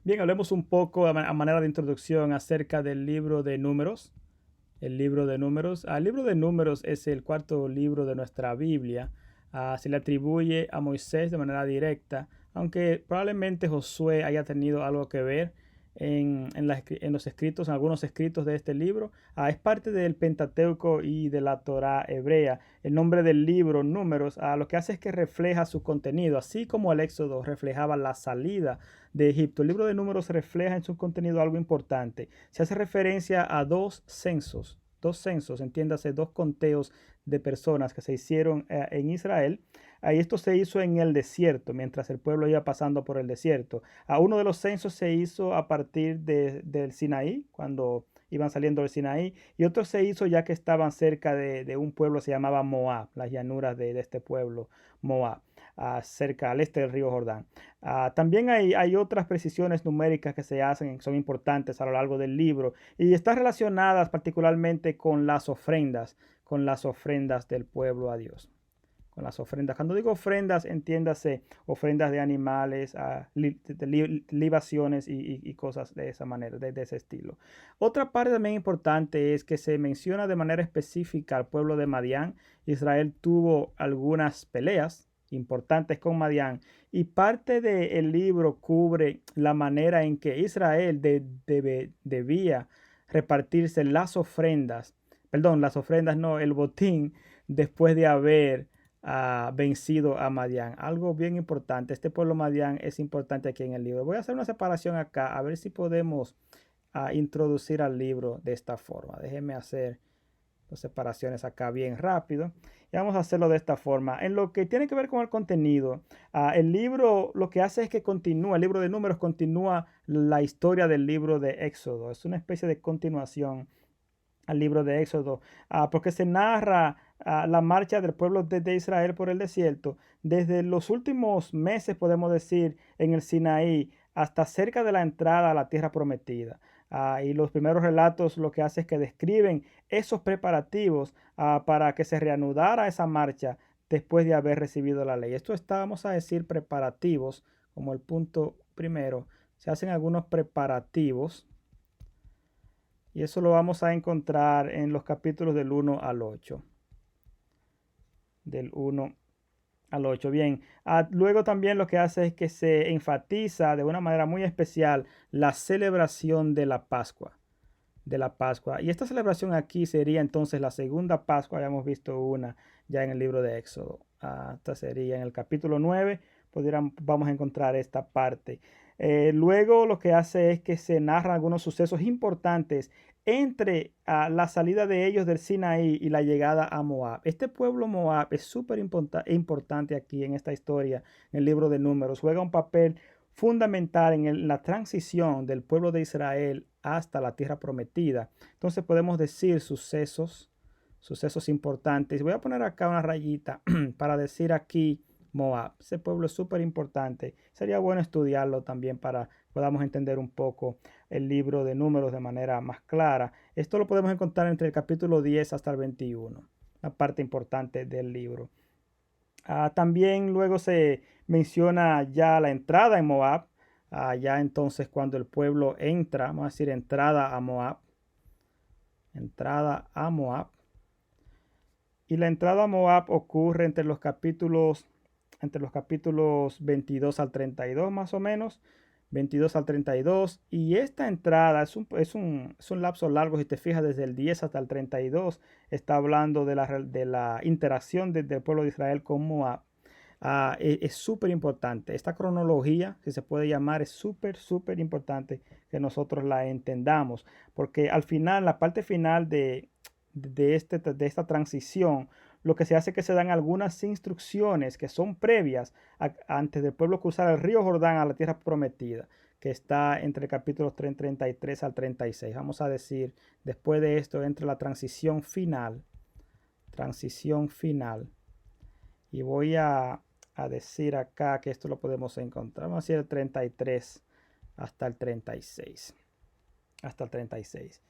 Bien, hablemos un poco a manera de introducción acerca del libro de Números. El libro de Números. El libro de Números es el cuarto libro de nuestra Biblia. Se le atribuye a Moisés de manera directa, aunque probablemente Josué haya tenido algo que ver en los escritos, en algunos escritos de este libro. Es parte del Pentateuco y de la Torá hebrea. El nombre del libro, Números, lo que hace es que refleja su contenido, así como el Éxodo reflejaba la salida de Egipto. El libro de Números refleja en su contenido algo importante. Se hace referencia a dos censos, entiéndase, dos conteos de personas que se hicieron en Israel. Esto se hizo en el desierto, mientras el pueblo iba pasando por el desierto. Uno de los censos se hizo a partir del Sinaí, cuando iban saliendo del Sinaí, y otro se hizo ya que estaban cerca de un pueblo que se llamaba Moab, las llanuras de este pueblo, Moab, cerca al este del río Jordán. También hay otras precisiones numéricas que se hacen, son importantes a lo largo del libro y están relacionadas particularmente con las ofrendas del pueblo a Dios. Con las ofrendas. Cuando digo ofrendas, entiéndase ofrendas de animales, libaciones y cosas de esa manera, de ese estilo. Otra parte también importante es que se menciona de manera específica al pueblo de Madián. Israel tuvo algunas peleas importantes con Madián y parte del libro cubre la manera en que Israel debía repartirse las ofrendas no, el botín después de haber vencido a Madián. Algo bien importante, este pueblo Madián es importante aquí en el libro. Voy a hacer una separación acá, a ver si podemos introducir al libro de esta forma. Déjenme hacer las separaciones acá bien rápido. Y vamos a hacerlo de esta forma. En lo que tiene que ver con el contenido, el libro lo que hace es que continúa, el libro de Números continúa la historia del libro de Éxodo. Es una especie de continuación al libro de Éxodo, porque se narra la marcha del pueblo de Israel por el desierto desde los últimos meses, podemos decir, en el Sinaí hasta cerca de la entrada a la tierra prometida. Y los primeros relatos lo que hace es que describen esos preparativos para que se reanudara esa marcha después de haber recibido la ley. Esto está, vamos a decir, preparativos, como el punto primero. Se hacen algunos preparativos y eso lo vamos a encontrar en los capítulos del 1 al 8. Del 1 al 8. Bien, luego también lo que hace es que se enfatiza de una manera muy especial la celebración de la Pascua. De la Pascua. Y esta celebración aquí sería entonces la segunda Pascua. Habíamos visto una ya en el libro de Éxodo. Esta sería en el capítulo 9. Vamos a encontrar esta parte. Luego lo que hace es que se narran algunos sucesos importantes entre la salida de ellos del Sinaí y la llegada a Moab. Este pueblo Moab es súper importante aquí en esta historia, en el libro de Números. Juega un papel fundamental en la transición del pueblo de Israel hasta la tierra prometida. Entonces podemos decir sucesos importantes. Voy a poner acá una rayita para decir aquí Moab. Ese pueblo es súper importante. Sería bueno estudiarlo también para que podamos entender un poco el libro de Números de manera más clara. Esto lo podemos encontrar entre el capítulo 10 hasta el 21, una parte importante del libro. También luego se menciona ya la entrada en Moab, ya entonces cuando el pueblo entra, vamos a decir entrada a Moab. Y la entrada a Moab ocurre entre los capítulos 22 al 32 más o menos, 22 al 32. Y esta entrada es un lapso largo, si te fijas, desde el 10 hasta el 32, está hablando de la interacción del pueblo de Israel con Moab. Es súper importante. Esta cronología, si se puede llamar, es súper importante que nosotros la entendamos, porque al final, la parte final de esta transición, lo que se hace es que se dan algunas instrucciones que son previas antes del pueblo cruzar el río Jordán a la tierra prometida, que está entre capítulos 33 al 36. Vamos a decir, después de esto entra la transición final. Y voy a decir acá que esto lo podemos encontrar. Vamos a decir el 33 hasta el 36. Hasta el 36.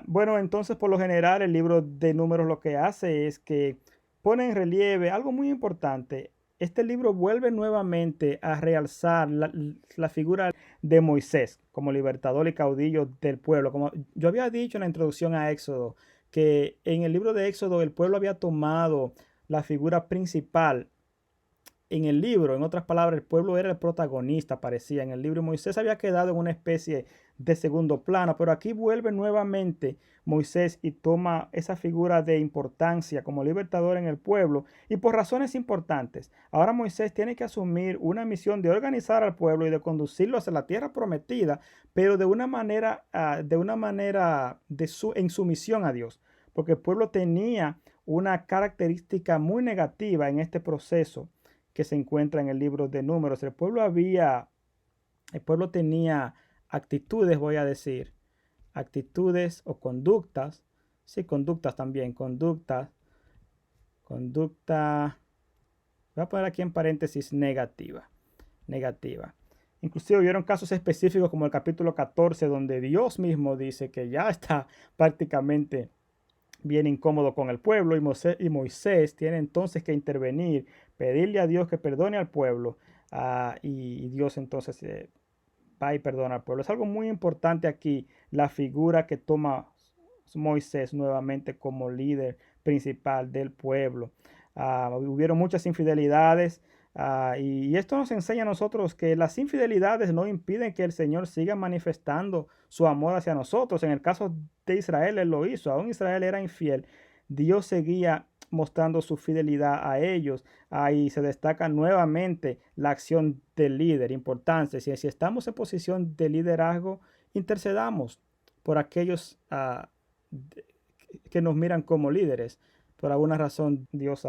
Bueno, entonces por lo general el libro de Números lo que hace es que pone en relieve algo muy importante. este libro vuelve nuevamente a realzar la figura de Moisés como libertador y caudillo del pueblo. Como yo había dicho en la introducción a Éxodo, que en el libro de Éxodo el pueblo había tomado la figura principal en el libro. En otras palabras, el pueblo era el protagonista, parecía en el libro. Moisés había quedado en una especie de segundo plano, pero aquí vuelve nuevamente Moisés y toma esa figura de importancia como libertador en el pueblo, y por razones importantes. Ahora Moisés tiene que asumir una misión de organizar al pueblo y de conducirlo hacia la tierra prometida, pero de una manera, en sumisión a Dios, porque el pueblo tenía una característica muy negativa en este proceso que se encuentra en el libro de Números. El pueblo tenía actitudes, voy a decir, actitudes o conductas, sí, conductas también, conducta, voy a poner aquí en paréntesis negativa. Inclusive hubieron casos específicos como el capítulo 14, donde Dios mismo dice que ya está prácticamente bien incómodo con el pueblo, y Moisés tiene entonces que intervenir, pedirle a Dios que perdone al pueblo, y Dios entonces va y perdona al pueblo. Es algo muy importante aquí, la figura que toma Moisés nuevamente como líder principal del pueblo. Hubieron muchas infidelidades. Y esto nos enseña a nosotros que las infidelidades no impiden que el Señor siga manifestando su amor hacia nosotros. En el caso de Israel, Él lo hizo. Aún Israel era infiel. Dios seguía mostrando su fidelidad a ellos. Ahí se destaca nuevamente la acción del líder. Importancia. Si estamos en posición de liderazgo, intercedamos por aquellos que nos miran como líderes. Por alguna razón Dios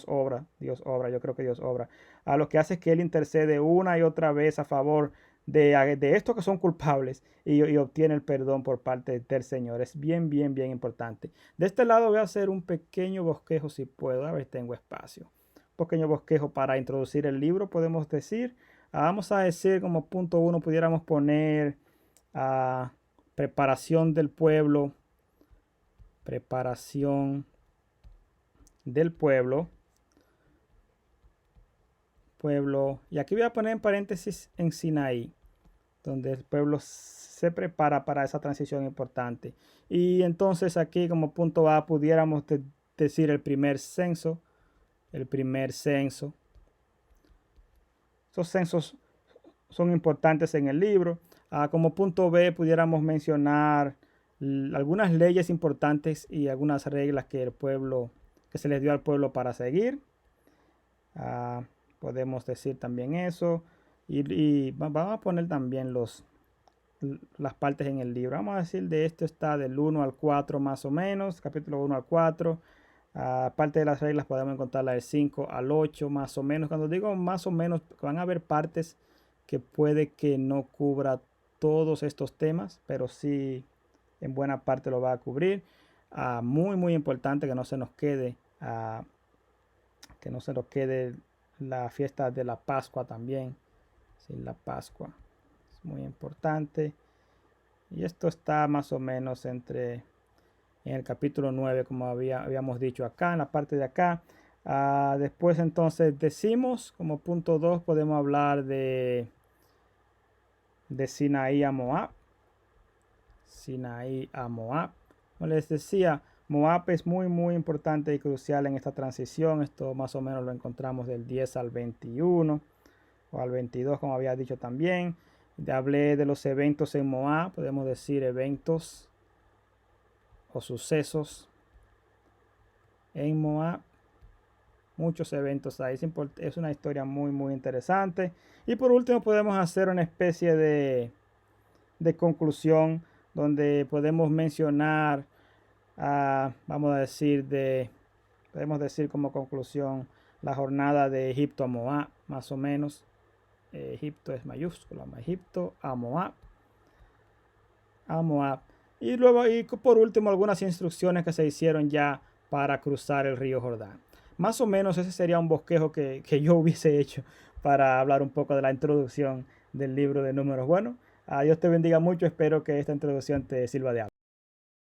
obra, yo creo que Dios obra. A lo que hace es que Él intercede una y otra vez a favor de estos que son culpables, y obtiene el perdón por parte del Señor. Es bien importante. De este lado voy a hacer un pequeño bosquejo, si puedo, a ver si tengo espacio. Un pequeño bosquejo para introducir el libro, podemos decir. Vamos a decir como punto 1, pudiéramos poner preparación del pueblo. Preparación del pueblo, y aquí voy a poner en paréntesis en Sinaí, donde el pueblo se prepara para esa transición importante. Y entonces aquí como punto A pudiéramos decir el primer censo. Esos censos son importantes en el libro. Como punto B pudiéramos mencionar algunas leyes importantes y algunas reglas que se les dio al pueblo para seguir. Podemos decir también eso. Y vamos a poner también las partes en el libro. Vamos a decir, de esto está del 1 al 4 más o menos, capítulo 1 al 4. Parte de las reglas podemos encontrarla del 5 al 8 más o menos. Cuando digo más o menos, van a haber partes que puede que no cubra todos estos temas, pero sí en buena parte lo va a cubrir. Muy importante que no se nos quede la fiesta de la Pascua también. Sí, la Pascua es muy importante. Y esto está más o menos en el capítulo 9, como habíamos dicho acá, en la parte de acá. Después entonces decimos, como punto 2, podemos hablar de Sinaí a Moab. Como les decía, Moab es muy importante y crucial en esta transición. Esto más o menos lo encontramos del 10 al 21 o al 22, como había dicho también. Hablé de los eventos en Moab. Podemos decir eventos o sucesos en Moab. Muchos eventos ahí. Es una historia muy interesante. Y por último podemos hacer una especie de conclusión, donde podemos mencionar, podemos decir como conclusión, la jornada de Egipto a Moab, más o menos. Egipto es mayúscula, Egipto a Moab. Y luego, y por último, algunas instrucciones que se hicieron ya para cruzar el río Jordán. Más o menos ese sería un bosquejo que yo hubiese hecho para hablar un poco de la introducción del libro de Números. Bueno, Dios te bendiga mucho. Espero que esta introducción te sirva de algo.